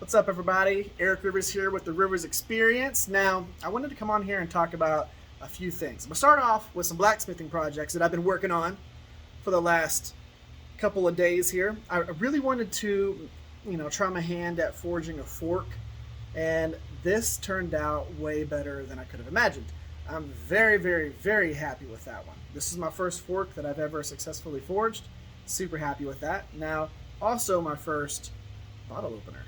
What's up, everybody? Eric Rivers here with the Rivers Experience. Now, I wanted to come on here and talk about a few things. I'm going to start off with some blacksmithing projects that I've been working on for the last couple of days here. I really wanted to, try my hand at forging a fork, and this turned out way better than I could have imagined. I'm very, very, very happy with that one. This is my first fork that I've ever successfully forged. Super happy with that. Now, also my first bottle opener.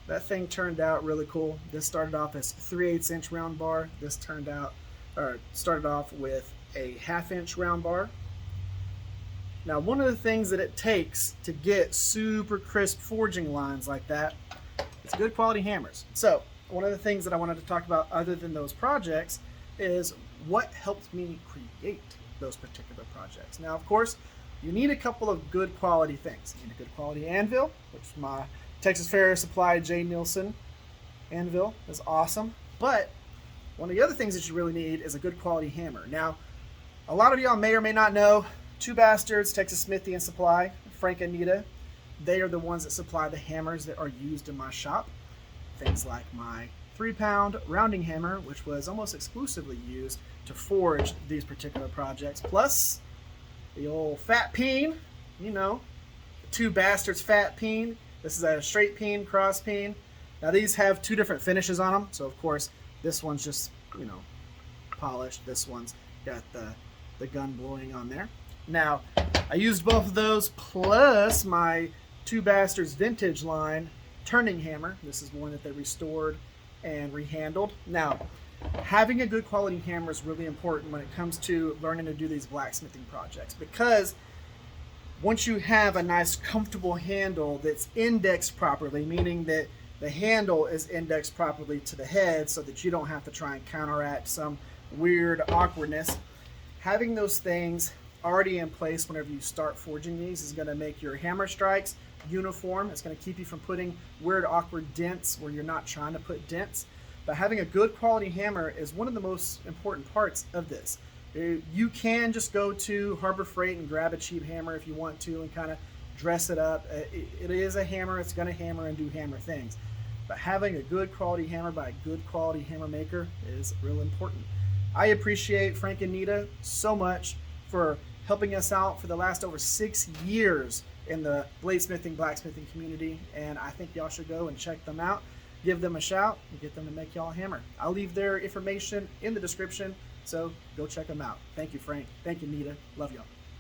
That thing turned out really cool. This started off as 3/8 inch round bar. This started off with a 1/2 inch round bar. Now, one of the things that it takes to get super crisp forging lines like that is good quality hammers. So, one of the things that I wanted to talk about other than those projects is what helped me create those particular projects. Now, of course, you need a couple of good quality things. You need a good quality anvil, which my Texas Fair Supply J. Nielsen anvil is awesome. But one of the other things that you really need is a good quality hammer. Now, a lot of y'all may or may not know, two Basterds, Texas Smithy and Supply, Frank and Nita, they are the ones that supply the hammers that are used in my shop. Things like my 3-pound rounding hammer, which was almost exclusively used to forge these particular projects, plus the old fat peen, the two Basterds fat peen. This is a straight peen, cross peen. Now these have two different finishes on them, so of course this one's just polished. This one's got the gun blowing on there. Now I used both of those plus my two Basterds vintage line turning hammer. This is one that they restored and rehandled. Now, having a good quality hammer is really important when it comes to learning to do these blacksmithing projects, because once you have a nice comfortable handle that's indexed properly, meaning that the handle is indexed properly to the head so that you don't have to try and counteract some weird awkwardness, having those things already in place whenever you start forging these is going to make your hammer strikes uniform. It's going to keep you from putting weird awkward dents where you're not trying to put dents. But having a good quality hammer is one of the most important parts of this. You can just go to Harbor Freight and grab a cheap hammer if you want to and kind of dress it up. It is a hammer. It's going to hammer and do hammer things. But having a good quality hammer by a good quality hammer maker is real important. I appreciate Frank and Nita so much for helping us out for the last over 6 years in the bladesmithing, blacksmithing community, and I think y'all should go and check them out, give them a shout, and get them to make y'all a hammer. I'll leave their information in the description, so go check them out. Thank you, Frank. Thank you, Nita. Love y'all.